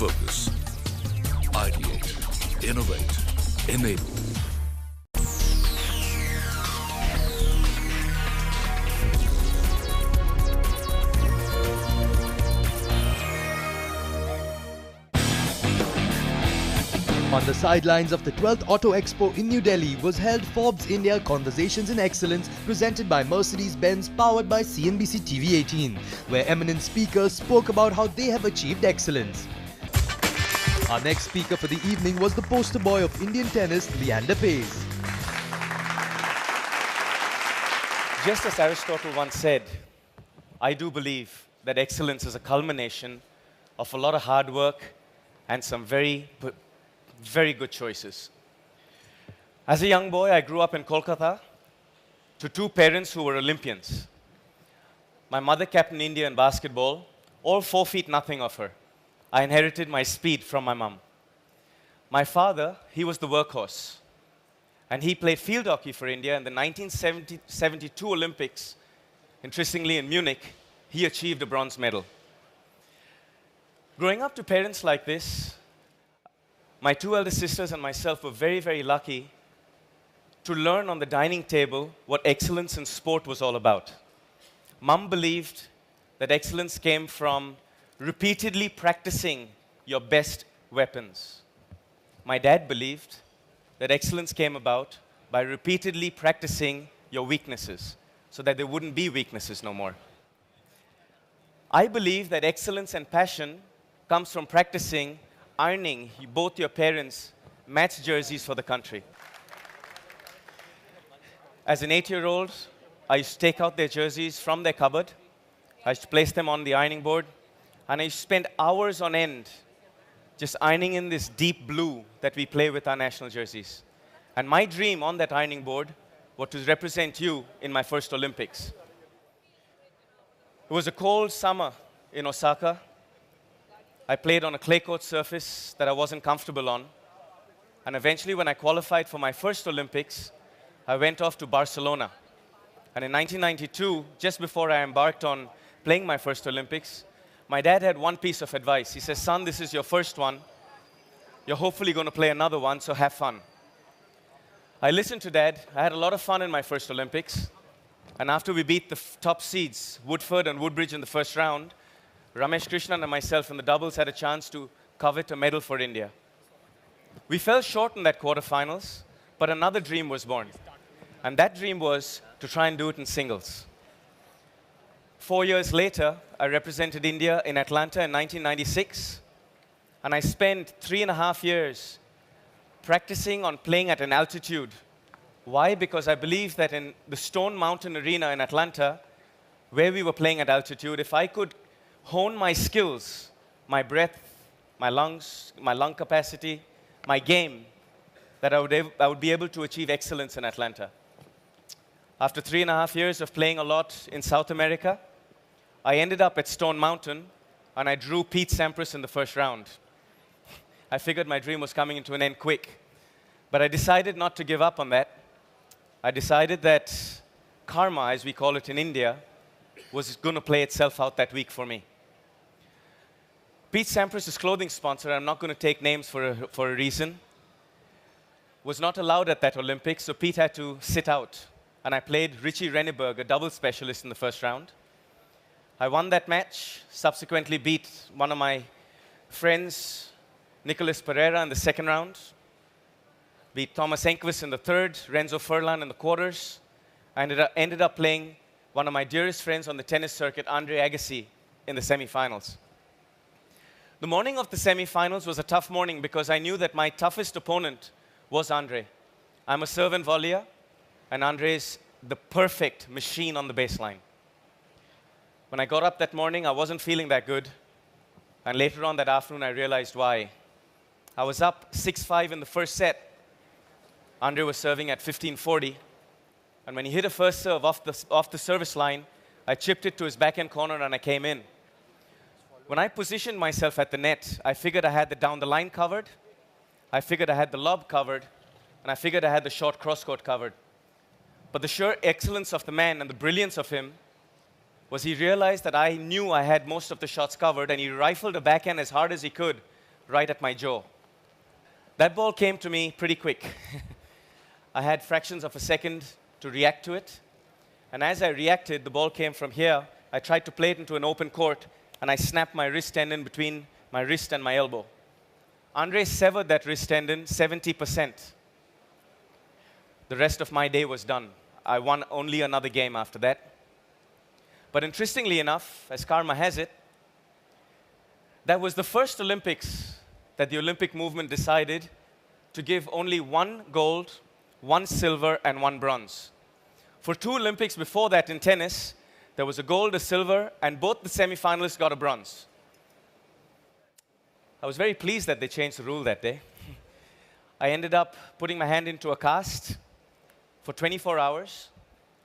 Focus. Ideate. Innovate. Enable. On the sidelines of the 12th Auto Expo in New Delhi was held Forbes India Conversations in Excellence presented by Mercedes-Benz, powered by CNBC TV 18, where eminent speakers spoke about how they have achieved excellence. Our next speaker for the evening was the poster boy of Indian tennis, Leander Paes. Just as Aristotle once said, I do believe that excellence is a culmination of a lot of hard work and some very good choices. As a young boy, I grew up in Kolkata to two parents who were Olympians. My mother captained India in basketball, all 4 feet nothing of her. I inherited my speed from my mum. My father, he was the workhorse, and he played field hockey for India in the 1972 Olympics. Interestingly, in Munich, he achieved a bronze medal. Growing up to parents like this, my two elder sisters and myself were very, very lucky to learn on the dining table what excellence in sport was all about. Mum believed that excellence came from repeatedly practicing your best weapons. My dad believed that excellence came about by repeatedly practicing your weaknesses so that there wouldn't be weaknesses no more. I believe that excellence and passion comes from practicing ironing both your parents' match jerseys for the country. As an 8-year-old, I used to take out their jerseys from their cupboard. I used to place them on the ironing board, and I used to spend hours on end just ironing in this deep blue that we play with our national jerseys. And my dream on that ironing board was to represent you in my first Olympics. It was a cold summer in Osaka. I played on a clay court surface that I wasn't comfortable on. And eventually, when I qualified for my first Olympics, I went off to Barcelona. And in 1992, just before I embarked on playing my first Olympics, my dad had one piece of advice. He says, son, this is your first one. You're hopefully going to play another one, so have fun. I listened to Dad. I had a lot of fun in my first Olympics. And after we beat the top seeds, Woodford and Woodbridge in the first round, Ramesh Krishnan and myself in the doubles had a chance to covet a medal for India. We fell short in that quarterfinals, but another dream was born. And that dream was to try and do it in singles. 4 years later, I represented India in Atlanta in 1996, and I spent 3.5 years practicing on playing at an altitude. Why? Because I believe that in the Stone Mountain Arena in Atlanta, where we were playing at altitude, if I could hone my skills, my breath, my lungs, my lung capacity, my game, that I would be able to achieve excellence in Atlanta. After 3.5 years of playing a lot in South America, I ended up at Stone Mountain, and I drew Pete Sampras in the first round. I figured my dream was coming to an end quick. But I decided not to give up on that. I decided that karma, as we call it in India, was going to play itself out that week for me. Pete Sampras' clothing sponsor, I'm not going to take names for a reason, was not allowed at that Olympics, so Pete had to sit out. And I played Richie Renneberg, a double specialist, in the first round. I won that match, subsequently beat one of my friends, Nicholas Pereira, in the second round, beat Thomas Enquist in the third, Renzo Furlan in the quarters. I ended up playing one of my dearest friends on the tennis circuit, Andre Agassi, in the semifinals. The morning of the semifinals was a tough morning because I knew that my toughest opponent was Andre. I'm a serve and volleyer, and Andre is the perfect machine on the baseline. When I got up that morning, I wasn't feeling that good. And later on that afternoon, I realized why. I was up 6-5 in the first set. Andre was serving at 15-40. And when he hit a first serve off the service line, I chipped it to his backhand corner and I came in. When I positioned myself at the net, I figured I had the down the line covered, I figured I had the lob covered, and I figured I had the short cross-court covered. But the sheer excellence of the man and the brilliance of him was he realized that I knew I had most of the shots covered, and he rifled a backhand as hard as he could right at my jaw. That ball came to me pretty quick. I had fractions of a second to react to it. And as I reacted, the ball came from here. I tried to play it into an open court, and I snapped my wrist tendon between my wrist and my elbow. Andre severed that wrist tendon 70%. The rest of my day was done. I won only another game after that. But interestingly enough, as karma has it, that was the first Olympics that the Olympic movement decided to give only 1 gold, 1 silver, and 1 bronze. For 2 Olympics before that in tennis, there was a gold, a silver, and both the semifinalists got a bronze. I was very pleased that they changed the rule that day. I ended up putting my hand into a cast for 24 hours,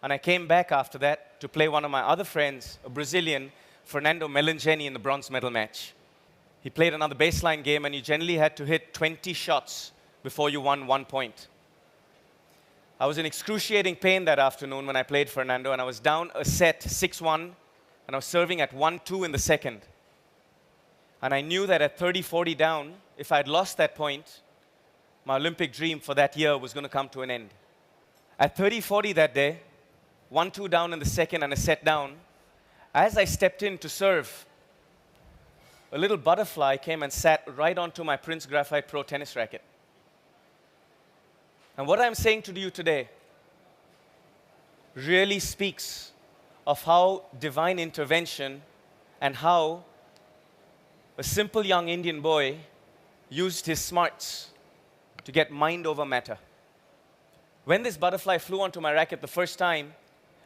and I came back after that to play one of my other friends, a Brazilian, Fernando Melangeni, in the bronze medal match. He played another baseline game, and you generally had to hit 20 shots before you won 1 point. I was in excruciating pain that afternoon when I played Fernando, and I was down a set 6-1, and I was serving at 1-2 in the second. And I knew that at 30-40 down, if I had lost that point, my Olympic dream for that year was going to come to an end. At 30-40 that day, 1-2 down in the second and a set down, as I stepped in to serve, a little butterfly came and sat right onto my Prince Graphite Pro tennis racket. And what I'm saying to you today really speaks of how divine intervention and how a simple young Indian boy used his smarts to get mind over matter. When this butterfly flew onto my racket the first time,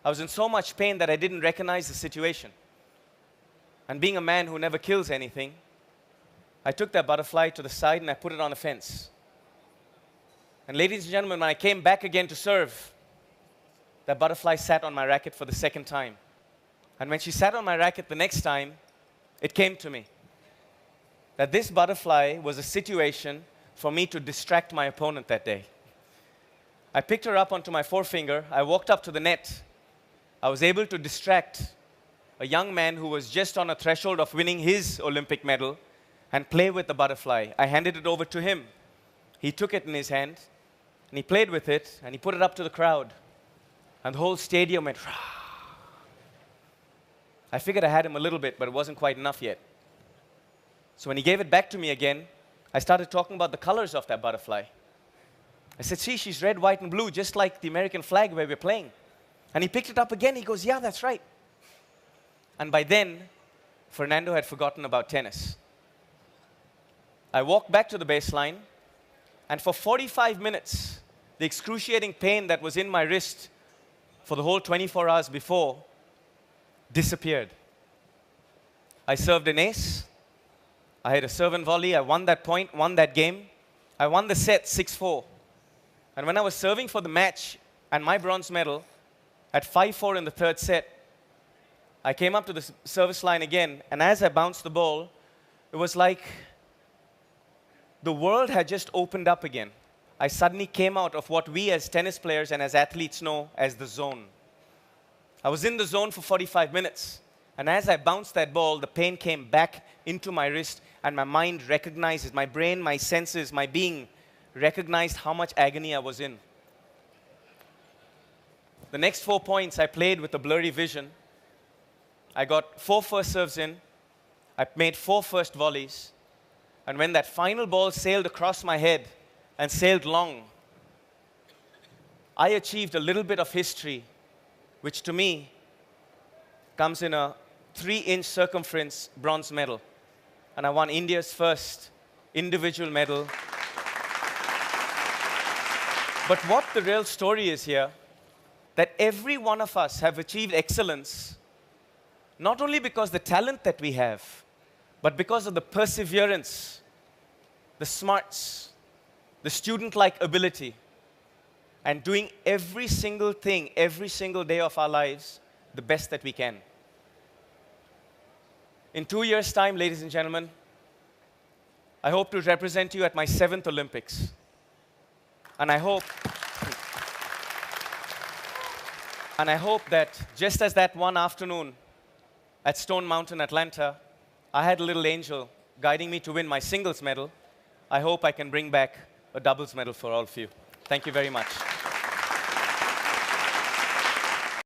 I was in so much pain that I didn't recognize the situation. And being a man who never kills anything, I took that butterfly to the side and I put it on a fence. And ladies and gentlemen, when I came back again to serve, that butterfly sat on my racket for the second time. And when she sat on my racket the next time, it came to me that this butterfly was a situation for me to distract my opponent that day. I picked her up onto my forefinger. I walked up to the net. I was able to distract a young man who was just on a threshold of winning his Olympic medal and play with the butterfly. I handed it over to him. He took it in his hand, and he played with it, and he put it up to the crowd. And the whole stadium went, rah. I figured I had him a little bit, but it wasn't quite enough yet. So when he gave it back to me again, I started talking about the colors of that butterfly. I said, see, she's red, white, and blue, just like the American flag where we're playing. And he picked it up again. He goes, yeah, that's right. And by then, Fernando had forgotten about tennis. I walked back to the baseline, and for 45 minutes, the excruciating pain that was in my wrist for the whole 24 hours before disappeared. I served an ace. I had a serve and volley. I won that point, won that game. I won the set 6-4. And when I was serving for the match and my bronze medal at 5-4 in the third set, I came up to the service line again, and as I bounced the ball, it was like the world had just opened up again. I suddenly came out of what we as tennis players and as athletes know as the zone. I was in the zone for 45 minutes, and as I bounced that ball, the pain came back into my wrist, and my mind recognized it. My brain, my senses, my being recognized how much agony I was in. The next 4 points I played with a blurry vision. I got 4 first serves in. I made 4 first volleys. And when that final ball sailed across my head and sailed long, I achieved a little bit of history, which to me comes in a 3-inch circumference bronze medal. And I won India's first individual medal. But what the real story is here, that every one of us have achieved excellence, not only because the talent that we have, but because of the perseverance, the smarts, the student-like ability, and doing every single thing, every single day of our lives, the best that we can. In 2 years' time, ladies and gentlemen, I hope to represent you at my 7th Olympics. And I hope that just as that one afternoon at Stone Mountain, Atlanta, I had a little angel guiding me to win my singles medal. I hope I can bring back a doubles medal for all of you. Thank you very much.